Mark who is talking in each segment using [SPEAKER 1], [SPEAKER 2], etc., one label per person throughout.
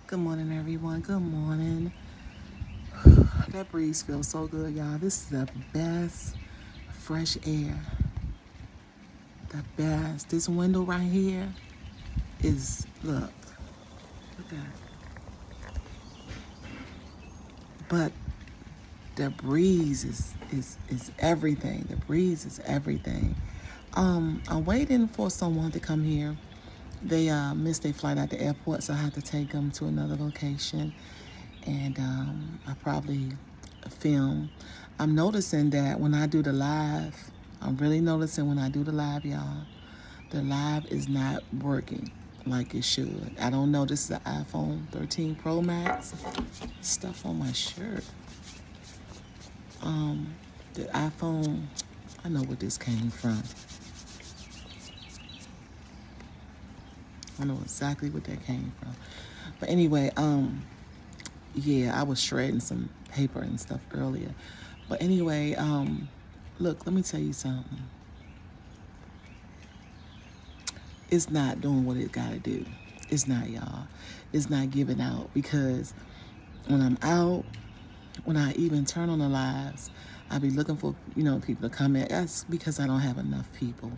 [SPEAKER 1] Good morning, everyone. Good morning. That breeze feels so good, y'all. This is the best fresh air. The best. This window right here is, look at. But the breeze is everything. The breeze is everything. I'm waiting for someone to come here. They missed their flight at the airport, so I had to take them to another location. And I probably film. I'm noticing that when I do the live, I'm really noticing when I do the live, y'all, the live is not working like it should. I don't know. This is the iPhone 13 Pro Max. Stuff on my shirt. The iPhone, I know where this came from. I know exactly what that came from. But anyway, yeah, I was shredding some paper and stuff earlier. But anyway, look, let me tell you something. It's not doing what it gotta do. It's not, y'all. It's not giving out because when I'm out, when I even turn on the lives, I be looking for, people to come in. That's because I don't have enough people.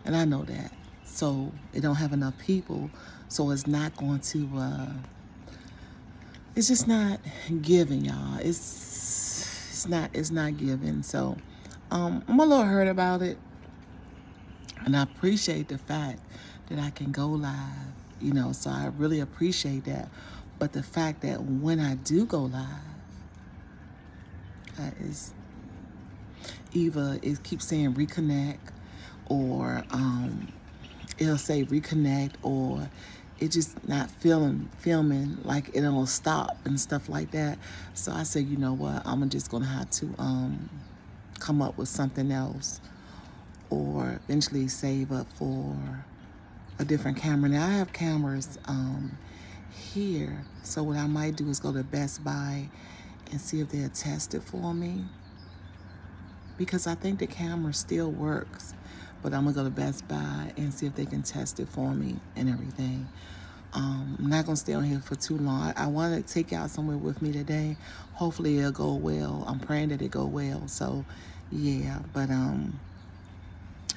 [SPEAKER 1] And I know that. So it don't have enough people. So it's not going to, it's just not giving, y'all. It's not giving. So I'm a little hurt about it. And I appreciate the fact that I can go live, so I really appreciate that. But the fact that when I do go live, is either it keeps saying reconnect, or it'll say reconnect, or it just not filming, like it'll stop and stuff like that. So I said, you know what, I'm just gonna have to come up with something else, or eventually save up for a different camera. Now I have cameras here, so what I might do is go to Best Buy and see if they'll test it for me, because I think the camera still works. But I'm gonna go to Best Buy and see if they can test it for me and everything. I'm not gonna stay on here for too long. I want to take y'all somewhere with me today. Hopefully it'll go well. I'm praying that it go well. So yeah, but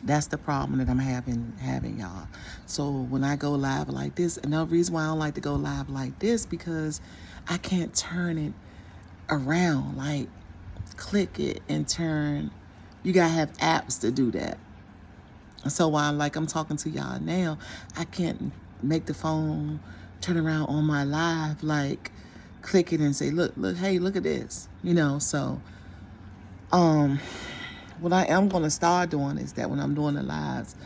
[SPEAKER 1] that's the problem that I'm having, y'all. So when I go live like this, another reason why I don't like to go live like this, because I can't turn it around, like click it and turn. You gotta have apps to do that. So while I'm talking to y'all now, I can't make the phone turn around on my live, like click it and say, look, hey, look at this, So what I am going to start doing is that when I'm doing the lives,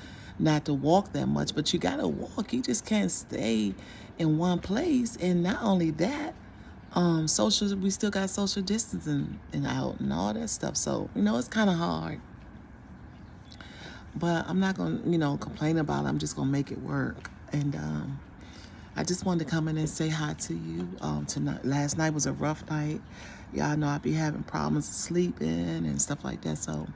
[SPEAKER 1] not to walk that much, but you got to walk. You just can't stay in one place. And not only that, we still got social distancing and out and all that stuff. So, it's kind of hard. But I'm not going to, complain about it. I'm just going to make it work. And I just wanted to come in and say hi to you. Tonight, last night was a rough night. Y'all know I be having problems sleeping and stuff like that. So,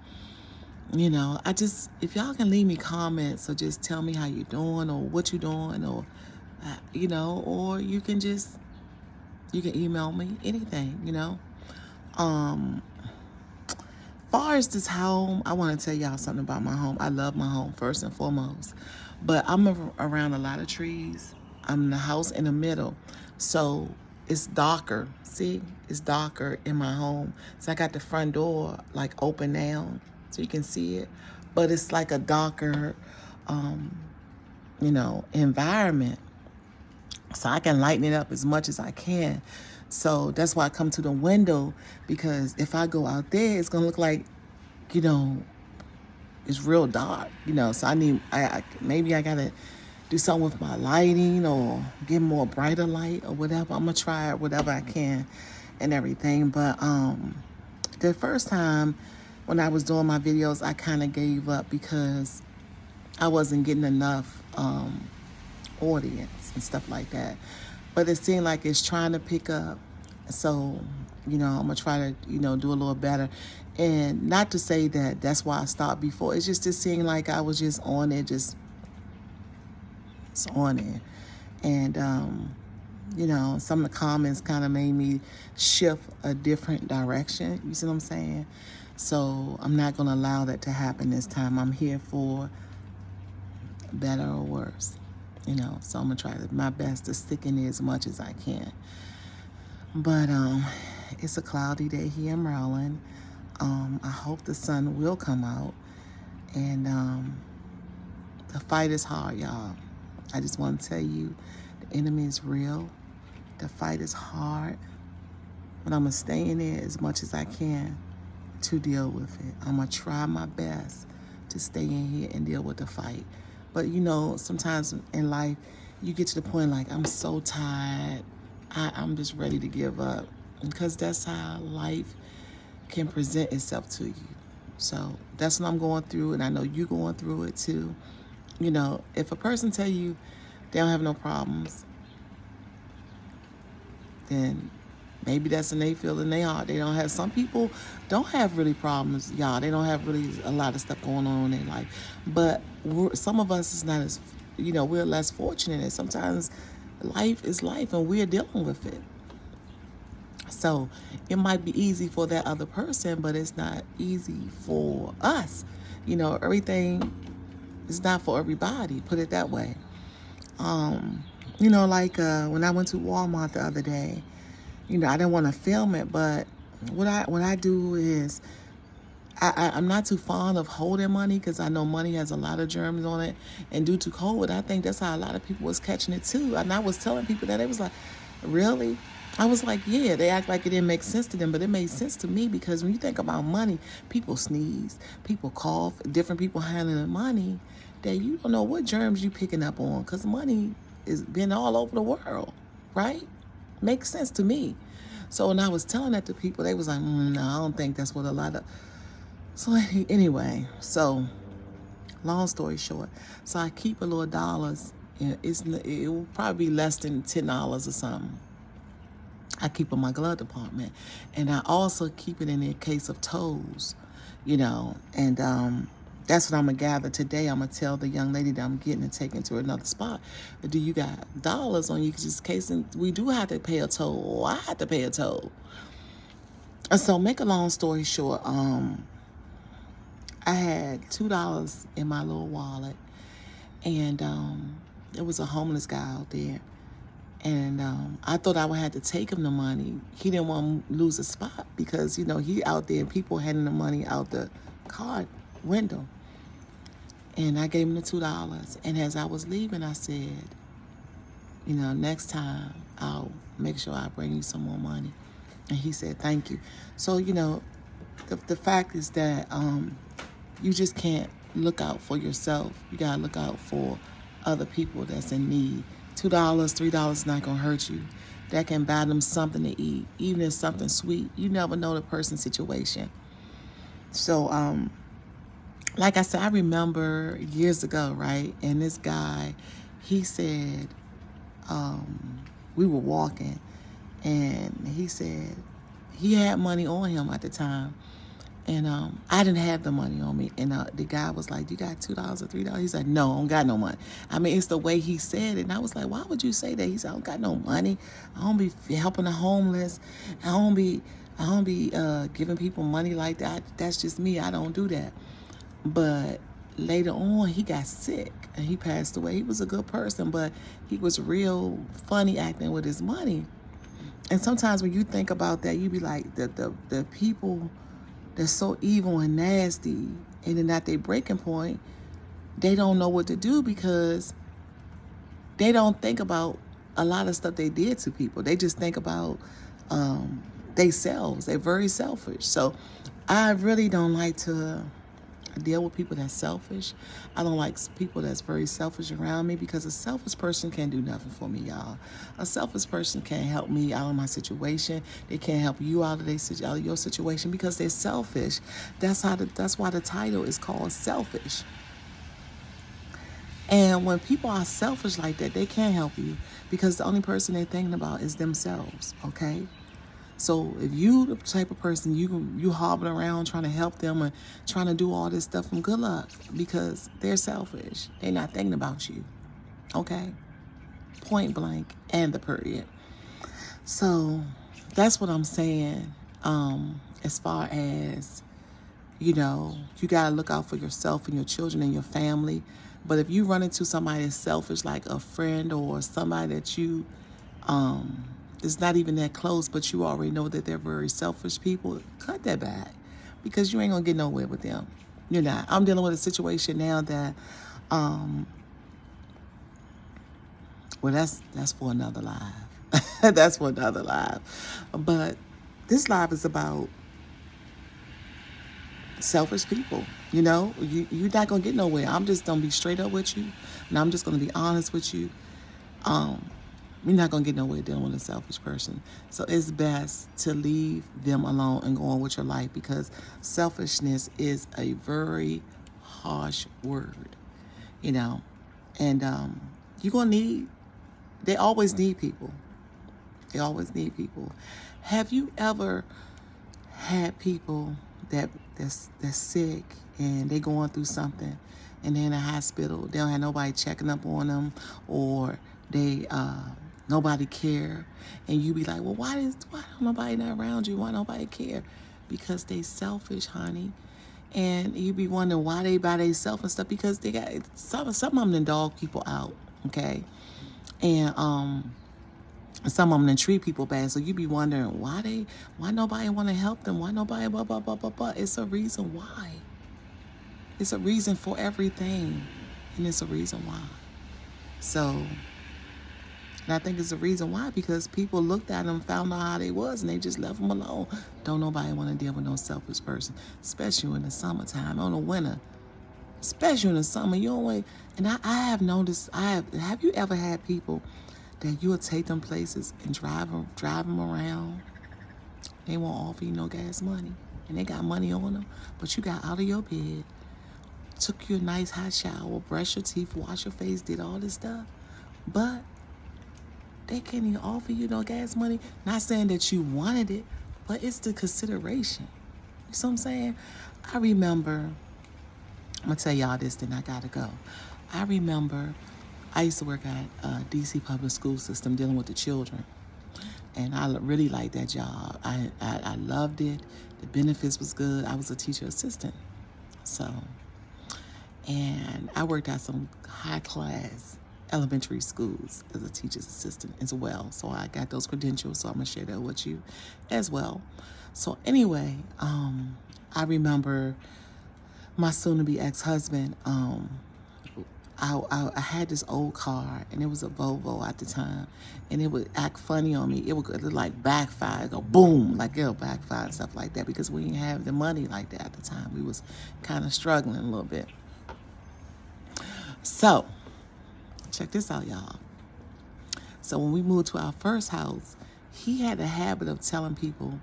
[SPEAKER 1] if y'all can leave me comments or just tell me how you doing or what you doing, or, or you can email me anything, Far as this home, I want to tell y'all something about my home. I love my home first and foremost, but I'm around a lot of trees. I'm in the house in the middle, so it's darker. See, it's darker in my home. So I got the front door open now, so you can see it, but it's like a darker, environment. So I can lighten it up as much as I can. So that's why I come to the window, because if I go out there, it's gonna look like, it's real dark, So maybe I gotta do something with my lighting or get more brighter light or whatever. I'm gonna try whatever I can and everything. But the first time when I was doing my videos, I kind of gave up because I wasn't getting enough audience and stuff like that. But it seemed like it's trying to pick up. So, I'm going to try to, do a little better. And not to say that that's why I stopped before. It's just seemed like I was just on it, just on it. And You know, some of the comments kind of made me shift a different direction. You see what I'm saying? So I'm not going to allow that to happen this time. I'm here for better or worse. You know, so I'm going to try my best to stick in there as much as I can. But it's a cloudy day here in Maryland. I hope the sun will come out. And the fight is hard, y'all. I just want to tell you, the enemy is real. The fight is hard. But I'm going to stay in there as much as I can to deal with it. I'm going to try my best to stay in here and deal with the fight. But, you know, sometimes in life, you get to the point like, I'm so tired. I'm just ready to give up. Because that's how life can present itself to you. So that's what I'm going through, and I know you're going through it too. You know, if a person tell you they don't have no problems, then maybe that's in they feel in their heart. They don't have, some people don't have really problems, y'all. They don't have really a lot of stuff going on in their life. But some of us is not as, you know, we're less fortunate. And sometimes life is life and we're dealing with it. So it might be easy for that other person, but it's not easy for us. You know, everything is not for everybody, put it that way. You know, like when I went to Walmart the other day, you know, I didn't want to film it, but what I do is I'm not too fond of holding money because I know money has a lot of germs on it. And due to COVID, I think that's how a lot of people was catching it too. And I was telling people that, it was like, really? I was like, yeah, they act like it didn't make sense to them, but it made sense to me because when you think about money, people sneeze, people cough, different people handling money, that you don't know what germs you picking up on because money is been all over the world, right? Makes sense to me. So when I was telling that to people, they was like, no, I don't think that's what a lot of... So anyway, so long story short, so I keep a little dollars. It will probably be less than $10 or something. I keep in my glove department, and I also keep it in a case of toes, you know, and that's what I'm gonna gather today. I'm gonna tell the young lady that I'm getting and taking to another spot. But do you got dollars on you? Just in case we do have to pay a toll, or I have to pay a toll. And so, make a long story short, I had $2 in my little wallet, and there was a homeless guy out there. And I thought I would have to take him the money. He didn't want to lose a spot because, you know, he out there and people handing the money out the car window. And I gave him the $2. And as I was leaving, I said, you know, next time I'll make sure I bring you some more money. And he said, thank you. So, you know, the fact is that you just can't look out for yourself. You got to look out for other people that's in need. $2, $3 is not going to hurt you. That can buy them something to eat, even if it's something sweet. You never know the person's situation. So, like I said, I remember years ago, right? And this guy, he said, we were walking, and he said he had money on him at the time. And I didn't have the money on me. And the guy was like, you got $2 or $3? He's like, no, I don't got no money. I mean, it's the way he said it. And I was like, why would you say that? He said, I don't got no money. I don't be helping the homeless. I don't be giving people money like that. That's just me. I don't do that. But later on, he got sick and he passed away. He was a good person, but he was real funny acting with his money. And sometimes when you think about that, you be like, the people... they're so evil and nasty, and then at their breaking point, they don't know what to do because they don't think about a lot of stuff they did to people. They just think about themselves. They're very selfish. So I really don't like to deal with people that's selfish. I don't like people that's very selfish around me because a selfish person can't do nothing for me, y'all. A selfish person can't help me out of my situation. They can't help you out of your situation because they're selfish. That's why the title is called Selfish. And when people are selfish like that, they can't help you because the only person they're thinking about is themselves, okay? So if you the type of person you hobbling around trying to help them and trying to do all this stuff, from good luck, because they're selfish. They're not thinking about you. Okay? Point blank and the period. So that's what I'm saying. As far as, you got to look out for yourself and your children and your family. But if you run into somebody that's selfish, like a friend or somebody that you, it's not even that close, but you already know that they're very selfish people, cut that back, because you ain't going to get nowhere with them. You're not. I'm dealing with a situation now that, well, that's for another live. That's for another live. But this live is about selfish people. You're not going to get nowhere. I'm just going to be straight up with you, and I'm just going to be honest with you. You're not going to get nowhere dealing with a selfish person. So it's best to leave them alone and go on with your life, because selfishness is a very harsh word, and you're going to they always need people. They always need people. Have you ever had people that's sick and they going through something, and they're in a hospital, they don't have nobody checking up on them, or they nobody care, and you be like, well, why don't nobody not around you? Why nobody care? Because they selfish, honey. And you be wondering why they by themselves and stuff, because they got some of them done dog people out, okay? And some of them done treat people bad. So you be wondering why nobody want to help them, why nobody blah blah blah blah blah. It's a reason why. It's a reason for everything, and it's a reason why. So, and I think it's a reason why, because people looked at them, found out how they was, and they just left them alone. Don't nobody want to deal with no selfish person, especially in the summertime, on the winter. Especially in the summer, you don't wait. And I have noticed, have you ever had people that you'll take them places and drive them around? They won't offer you no gas money, and they got money on them, but you got out of your bed, took you a nice hot shower, brushed your teeth, washed your face, did all this stuff, but they can't even offer you no gas money. Not saying that you wanted it, but it's the consideration. You see what I'm saying? I remember, I'm going to tell y'all this, then I got to go. I remember I used to work at DC public school system dealing with the children. And I really liked that job. I loved it. The benefits was good. I was a teacher assistant. So, and I worked at some high class elementary schools as a teacher's assistant as well. So I got those credentials, so I'm going to share that with you as well. So anyway, I remember my soon-to-be ex-husband, I had this old car, and it was a Volvo at the time, and it would act funny on me. It would like backfire, go boom, like it'll backfire and stuff like that, because we didn't have the money like that at the time. We was kind of struggling a little bit. So, check this out, y'all. So when we moved to our first house, he had a habit of telling people,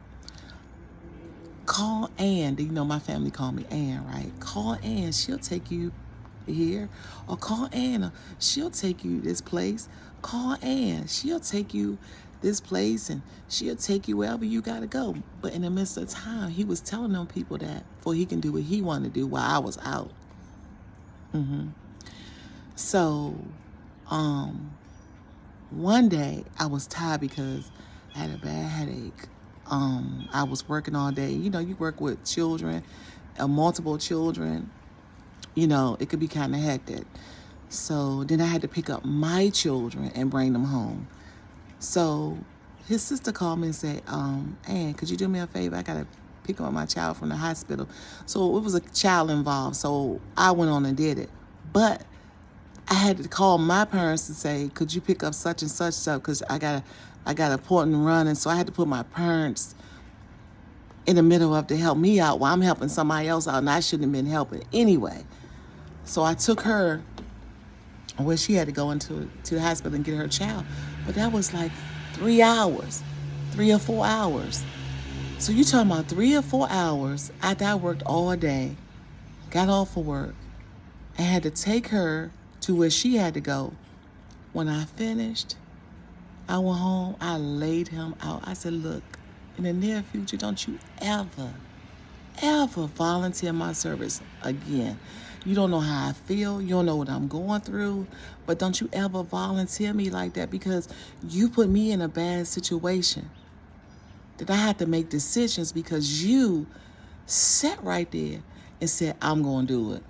[SPEAKER 1] call Ann. My family called me Ann, right? Call Ann. She'll take you here. Or call Ann. She'll take you this place. Call Ann. She'll take you this place, and she'll take you wherever you got to go. But in the midst of time, he was telling them people that before he can do what he wanted to do while I was out. So, one day I was tired because I had a bad headache. I was working all day. You work with children, multiple children. It could be kind of hectic. So then I had to pick up my children and bring them home. So his sister called me and said, Ann, could you do me a favor? I got to pick up my child from the hospital. So it was a child involved. So I went on and did it. But I had to call my parents and say, could you pick up such and such stuff? Because I got an appointment running. So I had to put my parents in the middle of to help me out while I'm helping somebody else out, and I shouldn't have been helping anyway. So I took her where she had to go to the hospital and get her child. But that was like 3 hours, 3 or 4 hours. So you talking about 3 or 4 hours after I worked all day, got off of work, and had to take her to where she had to go. When I finished, I went home, I laid him out. I said, look, in the near future, don't you ever volunteer my service again. You don't know how I feel. You don't know what I'm going through. But don't you ever volunteer me like that, because you put me in a bad situation that I had to make decisions because you sat right there and said, I'm going to do it.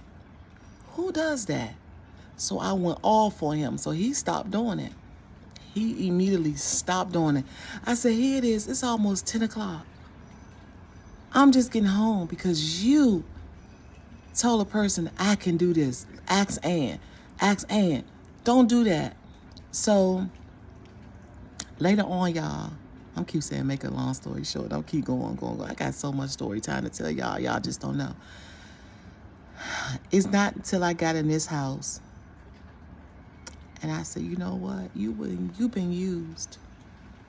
[SPEAKER 1] Who does that? So I went all for him. So he stopped doing it. He immediately stopped doing it. I said, here it is. It's almost 10 o'clock. I'm just getting home because you told a person I can do this. Ask Ann. Ask Ann. Don't do that. So later on, y'all, I'm keep saying make a long story short. Don't keep going. I got so much story time to tell y'all. Y'all just don't know. It's not until I got in this house and I said, you know what? You've been used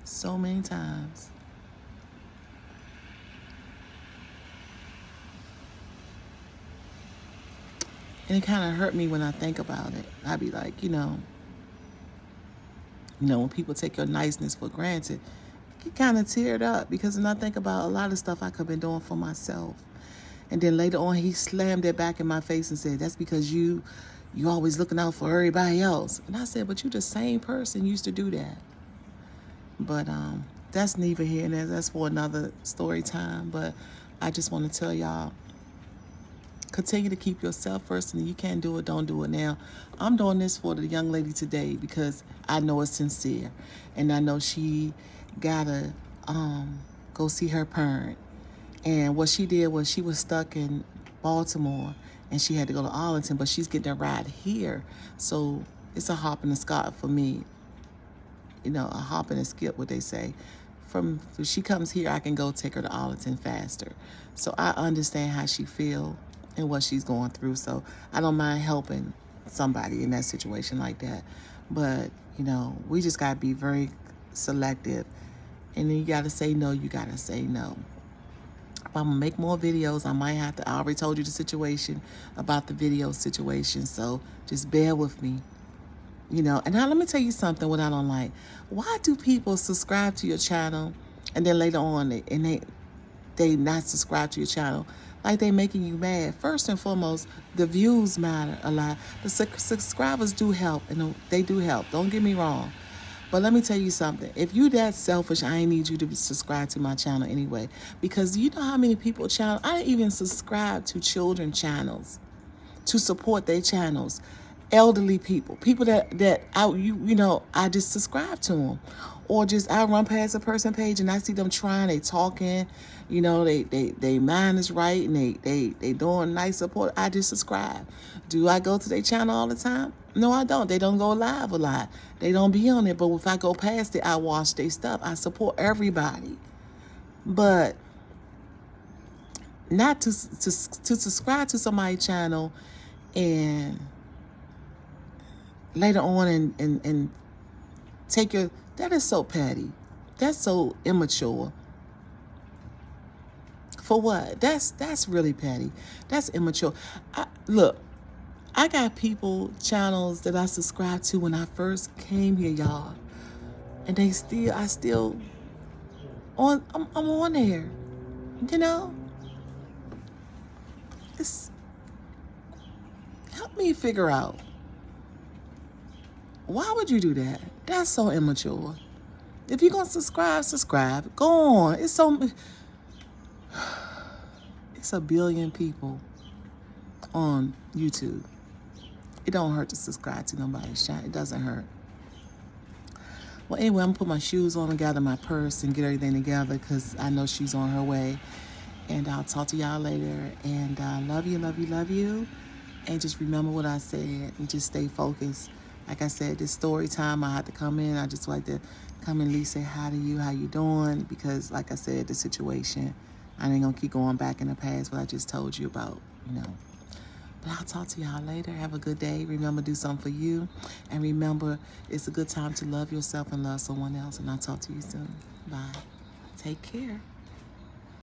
[SPEAKER 1] so many times. And it kind of hurt me when I think about it. I be like, when people take your niceness for granted, it kind of teared up, because when I think about a lot of stuff I could have been doing for myself. And then later on, he slammed it back in my face and said, that's because you always looking out for everybody else. And I said, but you the same person used to do that. But that's neither here nor there. That's for another story time. But I just want to tell y'all, continue to keep yourself first, and if you can't do it, don't do it. Now, I'm doing this for the young lady today because I know it's sincere. And I know she gotta go see her parent. And what she did was she was stuck in Baltimore and she had to go to Arlington, but she's getting a ride here. So it's a hop and a skip for me. A hop and a skip, what they say. If she comes here, I can go take her to Arlington faster. So I understand how she feel and what she's going through. So I don't mind helping somebody in that situation like that. But, we just got to be very selective. And then you got to say no, you got to say no. If I'm going to make more videos, I might have to, I already told you the situation about the video situation. So just bear with me. And now let me tell you something, what I don't like. Why do people subscribe to your channel and then later on they not subscribe to your channel? Like they making you mad. First and foremost, the views matter a lot. The subscribers do help, and they do help. Don't get me wrong. But let me tell you something. If you that selfish, I ain't need you to subscribe to my channel anyway. Because you know how many people channel, I even subscribe to children channels to support their channels. Elderly people that I just subscribe to them. Or just I run past a person page and I see them trying, they talking, they mind is right, and they doing nice support. I just subscribe. Do I go to their channel all the time? No, I don't. They don't go live a lot. They don't be on it. But if I go past it, I watch their stuff. I support everybody. But not to subscribe to somebody's channel and later on and take your, that is so petty. That's so immature. For what? That's really petty. That's immature. Look, I got people channels that I subscribed to when I first came here, y'all. And I'm on there. It's, help me figure out. Why would you do that? That's so immature. If you're going to subscribe. Go on. It's a billion people on YouTube. It don't hurt to subscribe to nobody's channel. It doesn't hurt. Well, anyway, I'm going to put my shoes on and gather my purse and get everything together because I know she's on her way. And I'll talk to y'all later. And love you, love you, love you. And just remember what I said and just stay focused. Like I said, this story time, I had to come in. I just like to come and at least say hi to you, how you doing? Because like I said, the situation, I ain't going to keep going back in the past, what I just told you about, But I'll talk to y'all later. Have a good day. Remember, do something for you. And remember, it's a good time to love yourself and love someone else. And I'll talk to you soon. Bye. Take care.